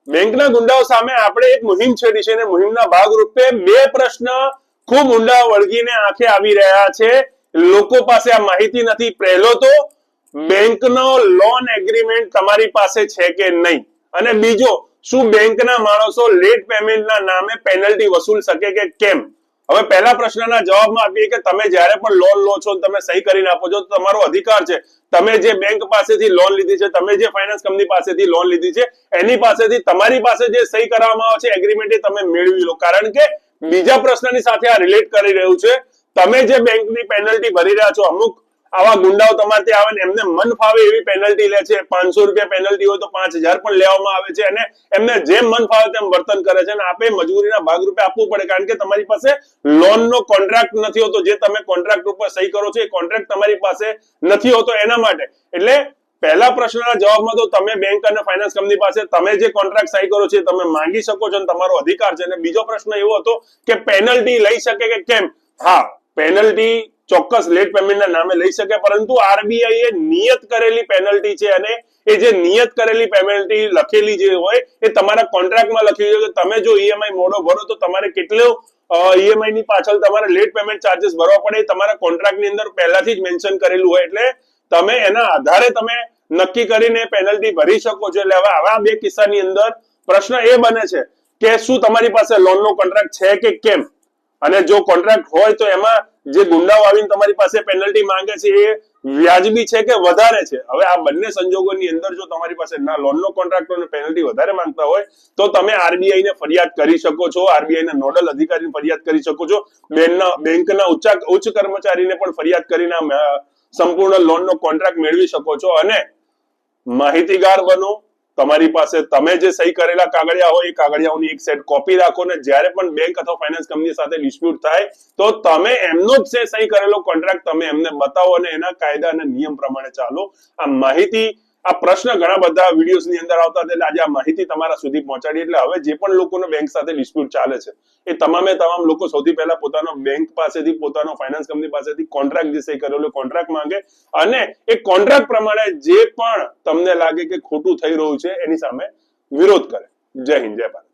બેંકના ગુંડાઓ સામે આપણે એક મુહિમ છેડી છે અને મુહિમના ભાગરૂપે બે પ્રશ્ન ખૂબ ઊંડા વળગીને આંખે આવી રહ્યા છે. લોકો પાસે આ માહિતી નથી. પહેલો તો બેંકનો લોન એગ્રીમેન્ટ તમારી પાસે છે કે નહીં, અને બીજો શું બેંકના માણસો લેટ પેમેન્ટના નામે પેનલ્ટી વસૂલ શકે કે કેમ. હવે પહેલા પ્રશ્નના જવાબમાં આપીએ કે તમે જ્યારે પણ લોન લો છો તમે સહી કરીને આપો છો તો તમારો અધિકાર છે. તમે જે બેંક પાસેથી લોન લીધી છે, તમે જે ફાઇનાન્સ કંપની પાસેથી લોન લીધી છે, એની પાસેથી તમારી પાસે જે સહી કરવામાં આવે છે એગ્રીમેન્ટ એ તમે મેળવી લો. કારણ કે બીજા પ્રશ્નની સાથે આ રિલેટ કરી રહ્યું છે. તમે જે બેંકની પેનલ્ટી ભરી રહ્યા છો, અમુક આવા ગુંડાઓ તમારે ત્યાં આવે ને એમને મન ફાવે એવી પેનલ્ટી લે છે. 500 રૂપિયા પેનલ્ટી હોય તો 5000 પણ લેવામાં આવે છે અને એમને જેમ મન ફાવે તેમ વર્તન કરે છે અને આપે મજબૂરીના ભાગરૂપે આપવું પડે. કારણ કે તમારી પાસે લોનનો કોન્ટ્રાક્ટ નથી હોતો. જે તમે કોન્ટ્રાક્ટ ઉપર સહી કરો છો એ કોન્ટ્રાક્ટ તમારી પાસે નથી હોતો એના માટે. એટલે પહેલા પ્રશ્નના જવાબમાં તો તમે બેંક અને ફાઇનાન્સ કંપની પાસે તમે જે કોન્ટ્રાક્ટ સહી કરો છો તમે માંગી શકો છો અને તમારો અધિકાર છે. અને બીજો પ્રશ્ન એવો હતો કે પેનલ્ટી લઈ શકે કે કેમ. હા, પેનલ્ટી ચોક્કસ લેટ પેમેન્ટના નામે લઈ શકે, પરંતુ આરબીઆઈ એ નિયત કરેલી પેનલ્ટી છે અને એ જે નિયત કરેલી પેનલ્ટી લખેલી જે હોય એ તમારા કોન્ટ્રાક્ટમાં લખેલી હોય. તમે જો ઈએમઆઈ મોડો ભરો તો તમારે કેટલો ઈએમઆઈ ની પાછળ તમારે લેટ પેમેન્ટ ચાર્जेस ભરવા પડે તમારા કોન્ટ્રાક્ટની અંદર પહેલાથી જ મેન્શન કરેલું હોય. એટલે તમે એના આધારે તમે નક્કી કરીને પેનલ્ટી ભરી શકો છો. એટલે હવે આવા બે કિસ્સાની અંદર પ્રશ્ન એ બને છે કે શું તમારી પાસે લોનનો કોન્ટ્રાક્ટ છે કે કેમ, અને જો કોન્ટ્રાક્ટ હોય તો એમાં જે ગુંડાઓ આવીને તમારી પાસે પેનલ્ટી માંગે છે એ વ્યાજબી છે કે વધારે છે. હવે આ બંને સંજોગોની અંદર જો તમારી પાસે ના લોનનો કોન્ટ્રાક્ટ અને પેનલ્ટી વધારે માંગતા હોય તો તમે આરબીઆઈ ને ફરિયાદ કરી શકો છો. આરબીઆઈ ના નોડલ અધિકારીને ફરિયાદ કરી શકો છો. બેંકના ઉચ્ચ કર્મચારીને પણ ફરિયાદ કરીને સંપૂર્ણ લોનનો કોન્ટ્રાક્ટ મેળવી શકો છો. અને માહિતીગાર બનો. તમારી પાસે તમે જે સહી કરેલા કાગળિયા હોય એ કાગળિયાઓની એક સેટ કોપી રાખો ને જ્યારે પણ બેંક અથવા ફાઇનાન્સ કંપની સાથે ડિસ્પ્યુટ થાય તો તમે એમનો જ સહી કરેલો કોન્ટ્રાક્ટ તમે એમને બતાવો અને એના કાયદા અને નિયમ પ્રમાણે ચાલો. આ માહિતી, આ પ્રશ્ન ઘણા બધા વિડીયોઝની અંદર આવતા હતા એટલે આજે આ માહિતી તમારા સુધી પહોંચાડી. એટલે હવે જે પણ લોકોનો બેંક સાથે ડિસ્પ્યુટ ચાલે છે એ તમામે તમામ લોકો સૌથી પહેલા પોતાનો બેંક પાસેથી, પોતાનો ફાઇનાન્સ કંપની પાસેથી કોન્ટ્રાક્ટ જે સહી કરેલો કોન્ટ્રાક્ટ માંગે અને એ કોન્ટ્રાક્ટ પ્રમાણે જે પણ તમને લાગે કે ખોટું થઈ રહ્યું છે એની સામે વિરોધ કરે. જય હિન્દ, જય ભારત.